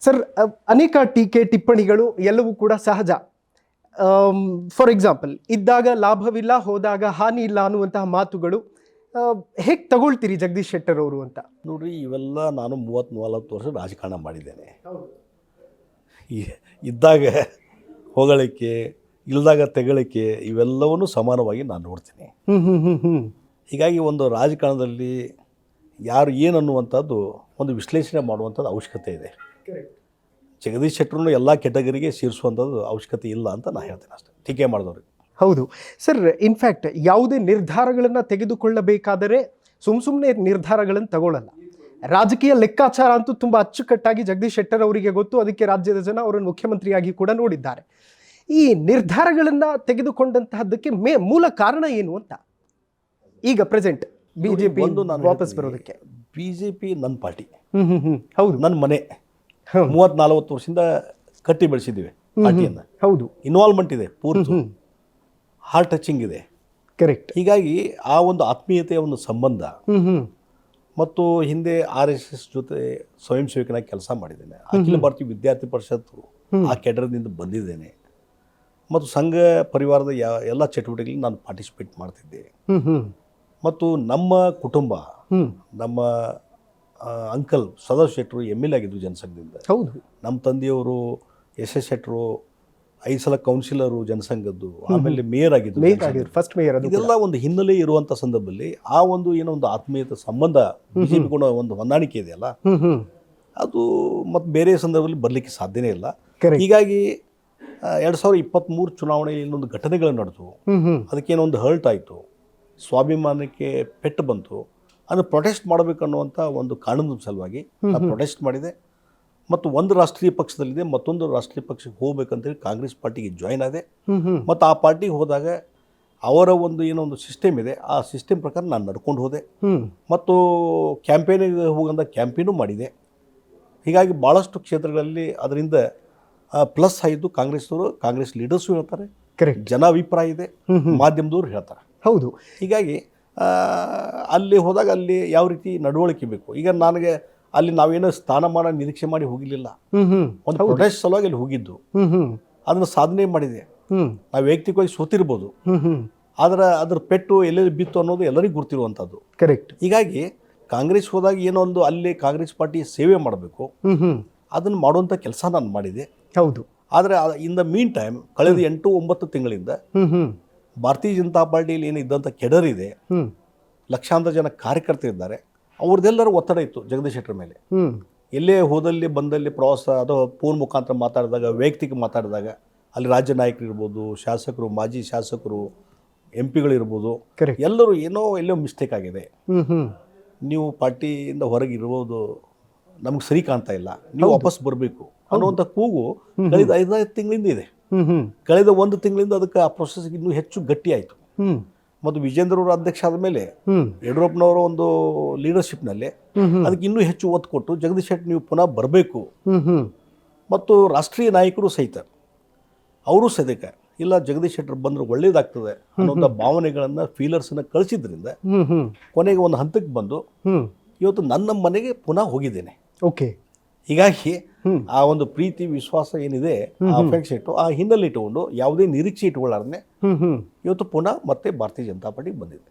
Sir, ಅನೇಕ ಟೀಕೆ ಟಿಪ್ಪಣಿಗಳು ಎಲ್ಲವೂ ಕೂಡ ಸಹಜ. ಫಾರ್ ಎಕ್ಸಾಂಪಲ್, ಇದ್ದಾಗ ಲಾಭವಿಲ್ಲ, ಹೋದಾಗ ಹಾನಿ ಇಲ್ಲ ಅನ್ನುವಂತಹ ಮಾತುಗಳು ಹೇಗೆ ತಗೊಳ್ತೀರಿ ಜಗದೀಶ್ ಶೆಟ್ಟರ್ ಅವರು ಅಂತ? ನೋಡ್ರಿ, ಇವೆಲ್ಲ ನಾನು 30-40 ವರ್ಷ ರಾಜಕಾರಣ ಮಾಡಿದ್ದೇನೆ. ಇದ್ದಾಗ ಹೊಗಳಿಕೆ, ಇಲ್ದಾಗ ತೆಗಳಿಕೆ, ಇವೆಲ್ಲವನ್ನೂ ಸಮಾನವಾಗಿ ನಾನು ನೋಡ್ತೀನಿ. ಹೀಗಾಗಿ ಒಂದು ರಾಜಕಾರಣದಲ್ಲಿ ಯಾರು ಏನು ಅನ್ನುವಂಥದ್ದು ಒಂದು ವಿಶ್ಲೇಷಣೆ ಮಾಡುವಂಥದ್ದು ಅವಶ್ಯಕತೆ ಇದೆ. ಜಗದೀಶ್ ಶೆಟ್ಟರನ್ನು ಎಲ್ಲ ಕೆಟಗರಿಗೆ ಸೇರಿಸುವಂಥದ್ದು ಅವಶ್ಯಕತೆ ಇಲ್ಲ ಅಂತ ನಾನು ಹೇಳ್ತೇನೆ ಅಷ್ಟೇ, ಟೀಕೆ ಮಾಡಿದವ್ರಿಗೆ. ಹೌದು ಸರ್, ಇನ್ಫ್ಯಾಕ್ಟ್ ಯಾವುದೇ ನಿರ್ಧಾರಗಳನ್ನು ತೆಗೆದುಕೊಳ್ಳಬೇಕಾದರೆ ಸುಮ್ಮನೆ ನಿರ್ಧಾರಗಳನ್ನು ತಗೊಳ್ಳಲ್ಲ. ರಾಜಕೀಯ ಲೆಕ್ಕಾಚಾರ ಅಂತೂ ತುಂಬ ಅಚ್ಚುಕಟ್ಟಾಗಿ ಜಗದೀಶ್ ಶೆಟ್ಟರ್ ಅವರಿಗೆ ಗೊತ್ತು. ಅದಕ್ಕೆ ರಾಜ್ಯದ ಜನ ಅವರನ್ನು ಮುಖ್ಯಮಂತ್ರಿಯಾಗಿ ಕೂಡ ನೋಡಿದ್ದಾರೆ. ಈ ನಿರ್ಧಾರಗಳನ್ನು ತೆಗೆದುಕೊಂಡಂತಹದ್ದಕ್ಕೆ ಮೂಲ ಕಾರಣ ಏನು ಅಂತ ಈಗ ಪ್ರೆಸೆಂಟ್ ಬಿಜೆಪಿ ವಾಪಸ್ ಬರೋದಕ್ಕೆ? ಬಿಜೆಪಿ ನನ್ನ ಪಾರ್ಟಿ, ಹೌದು, ನನ್ನ ಮನೆ. 30-40 ವರ್ಷದಿಂದ ಕಟ್ಟಿ ಬೆಳೆಸಿದ್ದೀವಿ ಪಾರ್ಟಿಯನ್ನು. ಹೌದು, ಇನ್ವಾಲ್ವ್ಮೆಂಟ್ ಇದೆ, ಪೂರ್ತಿ ಹಾರ್ಟ್ ಟಚಿಂಗ್ ಇದೆ. ಕರೆಕ್ಟ್. ಹೀಗಾಗಿ ಆ ಒಂದು ಆತ್ಮೀಯತೆಯ ಒಂದು ಸಂಬಂಧ, ಮತ್ತು ಹಿಂದೆ RSS ಜೊತೆ ಸ್ವಯಂ ಸೇವಕನಾಗಿ ಕೆಲಸ ಮಾಡಿದ್ದೇನೆ. ಅಖಿಲ ಭಾರತೀಯ ವಿದ್ಯಾರ್ಥಿ ಪರಿಷತ್ತು ಆ ಕೆಡರದಿಂದ ಬಂದಿದ್ದೇನೆ. ಮತ್ತು ಸಂಘ ಪರಿವಾರದ ಎಲ್ಲ ಚಟುವಟಿಕೆಗಳಲ್ಲಿ ನಾನು ಪಾರ್ಟಿಸಿಪೇಟ್ ಮಾಡ್ತಿದ್ದೆ. ಮತ್ತು ನಮ್ಮ ಕುಟುಂಬ, ನಮ್ಮ ಅಂಕಲ್ ಸದಾಶಿವ ಶೆಟ್ಟರು MLA ಆಗಿದ್ದರು ಜನಸಂಘದಿಂದ. ಹೌದು. ನಮ್ಮ ತಂದೆಯವರು SS ಶೆಟ್ಟರು 5 ಸಲ ಕೌನ್ಸಿಲರು ಜನಸಂಘದ್ದು, ಆಮೇಲೆ ಮೇಯರ್ ಆಗಿದ್ದರು, ಫಸ್ಟ್ ಮೇಯರ್. ಇದೆಲ್ಲ ಒಂದು ಹಿನ್ನೆಲೆ ಇರುವಂಥ ಸಂದರ್ಭದಲ್ಲಿ ಆ ಒಂದು ಏನೋ ಒಂದು ಆತ್ಮೀಯತೆ ಸಂಬಂಧ, ಬಿಜೆಪಿ ಕೂಡ ಒಂದು ಹೊಂದಾಣಿಕೆ ಇದೆಯಲ್ಲ, ಅದು ಮತ್ತು ಬೇರೆ ಸಂದರ್ಭದಲ್ಲಿ ಬರಲಿಕ್ಕೆ ಸಾಧ್ಯನೇ ಇಲ್ಲ. ಹೀಗಾಗಿ 2023 ಚುನಾವಣೆಯಲ್ಲಿ ಇನ್ನೊಂದು ಘಟನೆಗಳು ನಡೆದು ಅದಕ್ಕೇನೋ ಒಂದು ಹರ್ಟ್ ಆಯಿತು, ಸ್ವಾಭಿಮಾನಕ್ಕೆ ಪೆಟ್ಟು ಬಂತು. ಅದನ್ನು ಪ್ರೊಟೆಸ್ಟ್ ಮಾಡಬೇಕನ್ನುವಂಥ ಒಂದು ಕಾರಣದ ಸಲುವಾಗಿ ನಾನು ಪ್ರೊಟೆಸ್ಟ್ ಮಾಡಿದೆ. ಮತ್ತು ಒಂದು ರಾಷ್ಟ್ರೀಯ ಪಕ್ಷದಲ್ಲಿದೆ, ಮತ್ತೊಂದು ರಾಷ್ಟ್ರೀಯ ಪಕ್ಷಕ್ಕೆ ಹೋಗ್ಬೇಕಂತೇಳಿ ಕಾಂಗ್ರೆಸ್ ಪಾರ್ಟಿಗೆ ಜಾಯ್ನ್ ಆದೆ. ಮತ್ತು ಆ ಪಾರ್ಟಿಗೆ ಹೋದಾಗ ಅವರ ಒಂದು ಏನೋ ಒಂದು ಸಿಸ್ಟಮ್ ಇದೆ, ಆ ಸಿಸ್ಟಮ್ ಪ್ರಕಾರ ನಾನು ನಡ್ಕೊಂಡು ಹೋದೆ. ಮತ್ತು ಕ್ಯಾಂಪೇನಿಗೆ ಹೋಗಂದ ಕ್ಯಾಂಪೇನು ಮಾಡಿದೆ. ಹೀಗಾಗಿ ಭಾಳಷ್ಟು ಕ್ಷೇತ್ರಗಳಲ್ಲಿ ಅದರಿಂದ ಪ್ಲಸ್ ಆಯಿತು. ಕಾಂಗ್ರೆಸ್ ಲೀಡರ್ಸು ಹೇಳ್ತಾರೆ, ಜನ ಅಭಿಪ್ರಾಯ ಇದೆ, ಮಾಧ್ಯಮದವರು ಹೇಳ್ತಾರೆ. ಹೌದು. ಹೀಗಾಗಿ ಅಲ್ಲಿ ಹೋದಾಗ ಅಲ್ಲಿ ಯಾವ ರೀತಿ ನಡವಳಿಕೆ ಬೇಕು. ಈಗ ನನಗೆ ಅಲ್ಲಿ ನಾವೇನೋ ಸ್ಥಾನಮಾನ ನಿರೀಕ್ಷೆ ಮಾಡಿ ಹೋಗಿರಲಿಲ್ಲ, ಒಂದು ಪ್ರೊಟೆಸ್ಟ್ ಸಲುವಾಗಿ ಅಲ್ಲಿ ಹೋಗಿದ್ದು, ಅದನ್ನು ಸಾಧನೆ ಮಾಡಿದೆ. ನಾವು ವೈಯಕ್ತಿಕವಾಗಿ ಸೋತಿರ್ಬೋದು, ಆದರೆ ಅದ್ರ ಪೆಟ್ಟು ಎಲ್ಲೆಲ್ಲಿ ಬಿತ್ತು ಅನ್ನೋದು ಎಲ್ಲರಿಗೂ ಗುರ್ತಿರುವಂಥದ್ದು. ಕರೆಕ್ಟ್. ಹೀಗಾಗಿ ಕಾಂಗ್ರೆಸ್ ಹೋದಾಗ ಏನೋ ಒಂದು ಅಲ್ಲಿ ಕಾಂಗ್ರೆಸ್ ಪಾರ್ಟಿ ಸೇವೆ ಮಾಡಬೇಕು, ಅದನ್ನು ಮಾಡುವಂಥ ಕೆಲಸ ನಾನು ಮಾಡಿದೆ. ಹೌದು. ಆದರೆ ಇನ್ ದ ಮೀನ್ ಟೈಮ್ ಕಳೆದ 8-9 ತಿಂಗಳಿಂದ ಭಾರತೀಯ ಜನತಾ ಪಾರ್ಟಿಯಲ್ಲಿ ಏನು ಇದ್ದಂಥ ಕೆಡರ್ ಇದೆ, ಲಕ್ಷಾಂತರ ಜನ ಕಾರ್ಯಕರ್ತರಿದ್ದಾರೆ, ಅವ್ರದ್ದೆಲ್ಲರೂ ಒತ್ತಡ ಇತ್ತು ಜಗದೀಶ್ ಶೆಟ್ಟರ್ ಮೇಲೆ. ಎಲ್ಲೇ ಹೋದಲ್ಲಿ ಬಂದಲ್ಲಿ ಪ್ರವಾಸ ಅಥವಾ ಫೋನ್ ಮುಖಾಂತರ ಮಾತಾಡಿದಾಗ, ವೈಯಕ್ತಿಕ ಮಾತಾಡಿದಾಗ ಅಲ್ಲಿ ರಾಜ್ಯ ನಾಯಕರು ಇರ್ಬೋದು, ಶಾಸಕರು, ಮಾಜಿ ಶಾಸಕರು, MP ಗಳಿರ್ಬೋದು, ಎಲ್ಲರೂ ಎಲ್ಲೋ ಮಿಸ್ಟೇಕ್ ಆಗಿದೆ, ನೀವು ಪಾರ್ಟಿಯಿಂದ ಹೊರಗೆ ಇರ್ಬೋದು, ನಮ್ಗೆ ಸರಿ ಕಾಣ್ತಾ ಇಲ್ಲ, ನೀವು ವಾಪಸ್ ಬರಬೇಕು ಅನ್ನುವಂಥ ಕೂಗು ಕಳೆದ 5 ತಿಂಗಳಿಂದ ಇದೆ. ಕಳೆದ 1 ತಿಂಗಳಿಂದ ಅದಕ್ಕೆ ಆ ಪ್ರೊಸೆಸ್ ಇನ್ನೂ ಹೆಚ್ಚು ಗಟ್ಟಿ ಆಯಿತು. ಮತ್ತು ವಿಜೇಂದ್ರ ಅವರು ಅಧ್ಯಕ್ಷ ಆದಮೇಲೆ ಯಡಿಯೂರಪ್ಪನವರ ಒಂದು ಲೀಡರ್ಶಿಪ್ನಲ್ಲಿ ಅದಕ್ಕೆ ಇನ್ನೂ ಹೆಚ್ಚು ಒತ್ತು ಕೊಟ್ಟು ಜಗದೀಶ್ ಶೆಟ್ಟರ್ ನೀವು ಪುನಃ ಬರಬೇಕು. ಮತ್ತು ರಾಷ್ಟ್ರೀಯ ನಾಯಕರು ಸಹಿತ ಅವರು ಸದ್ಯಕ ಇಲ್ಲ ಜಗದೀಶ್ ಶೆಟ್ಟರ್ ಬಂದರೆ ಒಳ್ಳೇದಾಗ್ತದೆ ಅನ್ನೋಂಥ ಭಾವನೆಗಳನ್ನು, ಫೀಲರ್ಸನ್ನು ಕಳಿಸಿದ್ರಿಂದ ಕೊನೆಗೆ ಒಂದು ಹಂತಕ್ಕೆ ಬಂದು ಇವತ್ತು ನನ್ನ ಮನೆಗೆ ಪುನಃ ಹೋಗಿದ್ದೇನೆ. ಓಕೆ. ಹೀಗಾಗಿ ಆ ಒಂದು ಪ್ರೀತಿ ವಿಶ್ವಾಸ ಏನಿದೆ, ಆ ಅಫೆಕ್ಷನ್ ಇಟ್ಟು, ಆ ಹಿನ್ನೆಲೆ ಇಟ್ಟುಕೊಂಡು ಯಾವುದೇ ನಿರೀಕ್ಷೆ ಇಟ್ಟುಕೊಳ್ಳಾರ್ದೆ ಇವತ್ತು ಪುನಃ ಮತ್ತೆ ಭಾರತೀಯ ಜನತಾ ಪಾರ್ಟಿಗೆ ಬಂದಿದೆ.